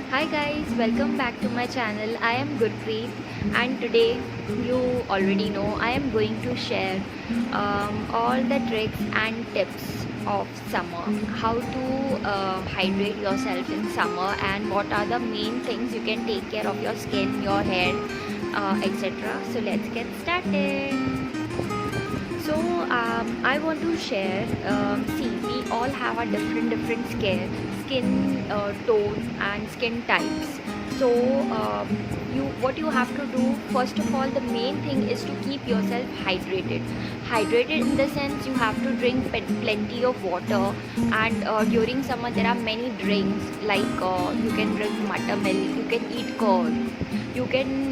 Hi guys, welcome back to my channel. I am Gurpreet, and today you already know I am going to share all the tricks and tips of summer. How to hydrate yourself in summer, and what are the main things you can take care of your skin, your hair, etc. So let's get started. So I want to share. See, we all have a different skin tone and skin types. So what you have to do first of all, the main thing is to keep yourself hydrated. Hydrated in the sense you have to drink plenty of water, and during summer there are many drinks like you can drink buttermilk, you can eat curd, you can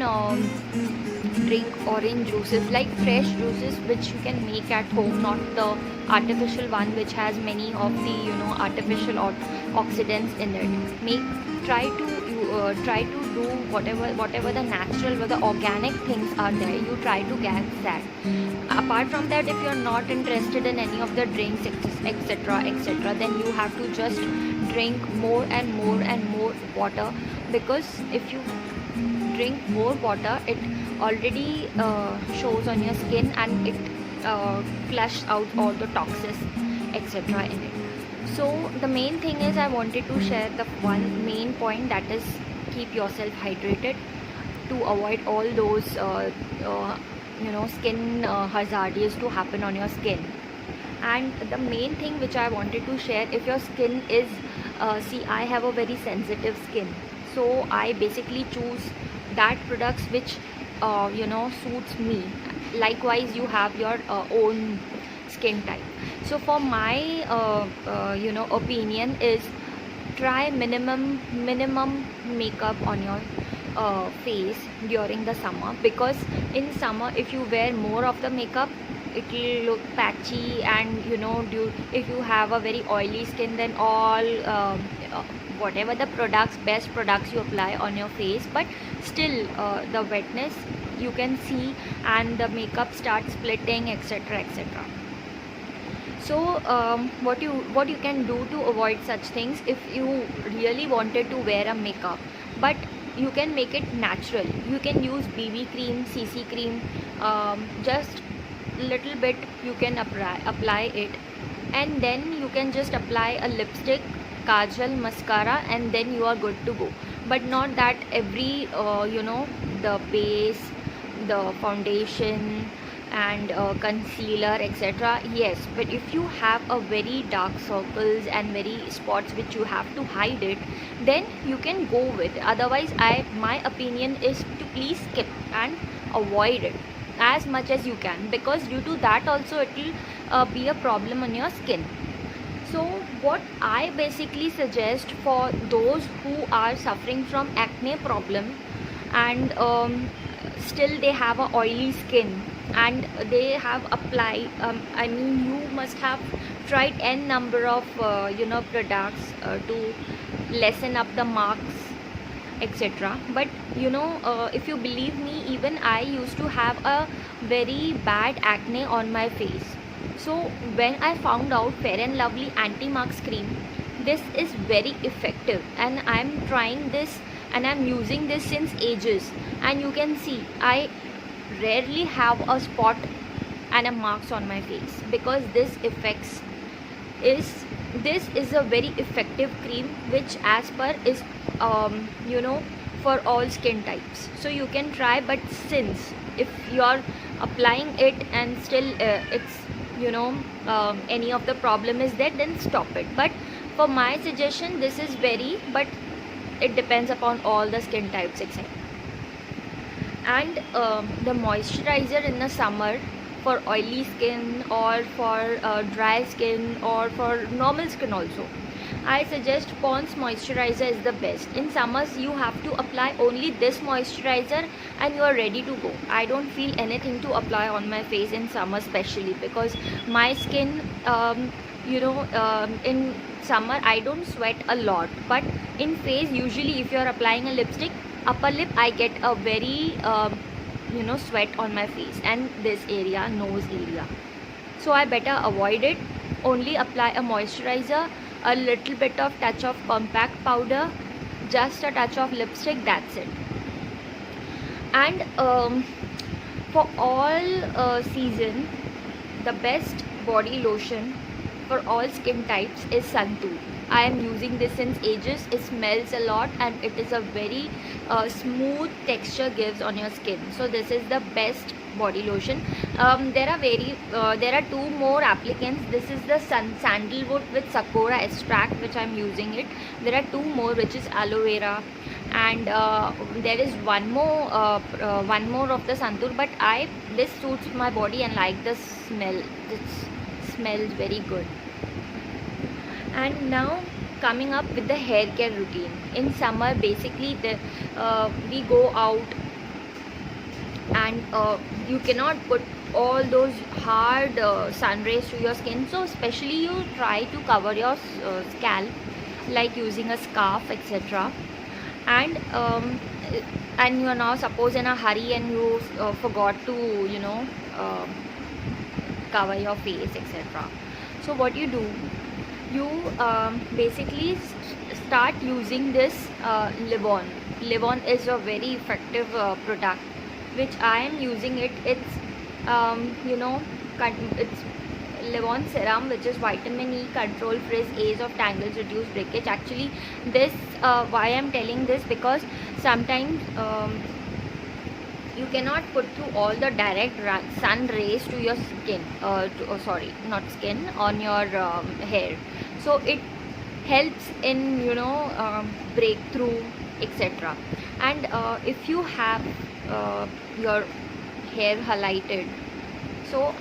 drink orange juices like fresh juices which you can make at home, not the artificial one which has many of the artificial oxidants in it. Try to do whatever the natural or the organic things are there, you try to get that. Apart from that, if you're not interested in any of the drinks, etc., then you have to just drink more and more and more water, because if you drink more water, it already shows on your skin, and it flushes out all the toxins, etc. in it. So the main thing is I wanted to share the one main point, that is keep yourself hydrated to avoid all those skin hazards to happen on your skin. And the main thing which I wanted to share, if your skin is see, I have a very sensitive skin, so I basically choose that products which suits me. Likewise, you have your own skin type. So for my opinion is, try minimum makeup on your face during the summer, because in summer if you wear more of the makeup, it will look patchy, and if you have a very oily skin, then all whatever the best products you apply on your face, but still the wetness you can see, and the makeup starts splitting, etc. So what you can do to avoid such things, if you really wanted to wear a makeup, but you can make it natural, you can use BB cream, CC cream, just little bit you can apply it, and then you can just apply a lipstick, kajal, mascara, and then you are good to go. But not that every the base, the foundation, and concealer, etc. Yes, but if you have a very dark circles and very spots which you have to hide it, then you can go with. Otherwise, my opinion is to please skip and avoid it as much as you can, because due to that also it will be a problem on your skin. So what I basically suggest for those who are suffering from acne problem, and still they have a oily skin, and they have applied you must have tried n number of products to lessen up the marks, etc. But if you believe me, even I used to have a very bad acne on my face. So when I found out Fair and Lovely anti marks cream, this is very effective, and I'm trying this, and I'm using this since ages, and you can see I rarely have a spot and a marks on my face, because is this is a very effective cream, which as per is for all skin types. So you can try, but since if you are applying it and still it's any of the problem is there, then stop it. But for my suggestion, this is very, but it depends upon all the skin types, etc. And the moisturizer in the summer, for oily skin or for dry skin or for normal skin also, I suggest Pond's moisturizer is the best. In summers you have to apply only this moisturizer and you are ready to go. I don't feel anything to apply on my face in summer, especially because my skin in summer I don't sweat a lot, but in face usually if you are applying a lipstick, upper lip I get a very sweat on my face, and this area, nose area, so I better avoid it. Only apply a moisturizer, a little bit of touch of compact powder, just a touch of lipstick, that's it. And for all season, the best body lotion for all skin types is Santoor. I am using this since ages. It smells a lot and it is a very smooth texture gives on your skin. So this is the best body lotion. There are two more applicants. This is the sandalwood with sakura extract, which I am using it. There are two more, which is aloe vera, and there is one more of the Santoor, but this suits my body and like the smell. It smells very good. And now coming up with the hair care routine. In summer, basically we go out, and you cannot put all those hard sun rays to your skin, so especially you try to cover your scalp, like using a scarf, etc. And you are now suppose in a hurry and you forgot to cover your face, etc. So what you do, you basically start using this Livon. Livon is a very effective product which I am using it. It's it's Livon serum, which is vitamin E, control frizz, A's of tangles, reduce breakage. Actually, this why I'm telling this, because sometimes you cannot put through all the direct sun rays to your skin, sorry, not skin, on your hair. So it helps in breakthrough, etc. And if you have your hair highlighted, so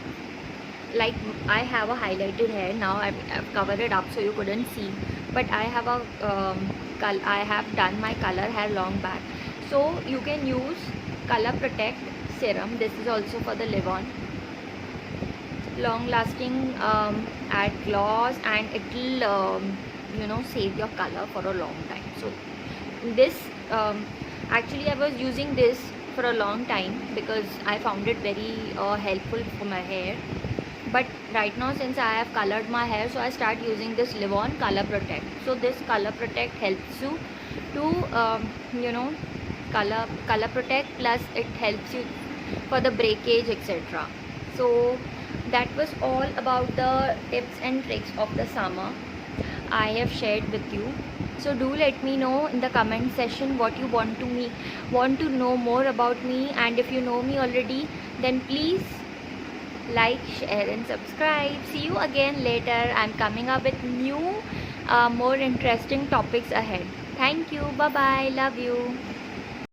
like I have a highlighted hair now. I've covered it up so you couldn't see, but I have I have done my color hair long back, so you can use Color Protect serum. This is also for the Livon. Long lasting, add gloss, and it will save your color for a long time. So this actually I was using this for a long time because I found it very helpful for my hair. But right now, since I have colored my hair, so I start using this Livon Color Protect. So this Color Protect helps you to color protect, plus it helps you for the breakage, etc. So that was all about the tips and tricks of the summer I have shared with you. So do let me know in the comment section what you want to know more about me, and if you know me already, then please like, share and subscribe. See you again later. I'm coming up with new more interesting topics ahead. Thank you. Bye bye. Love you.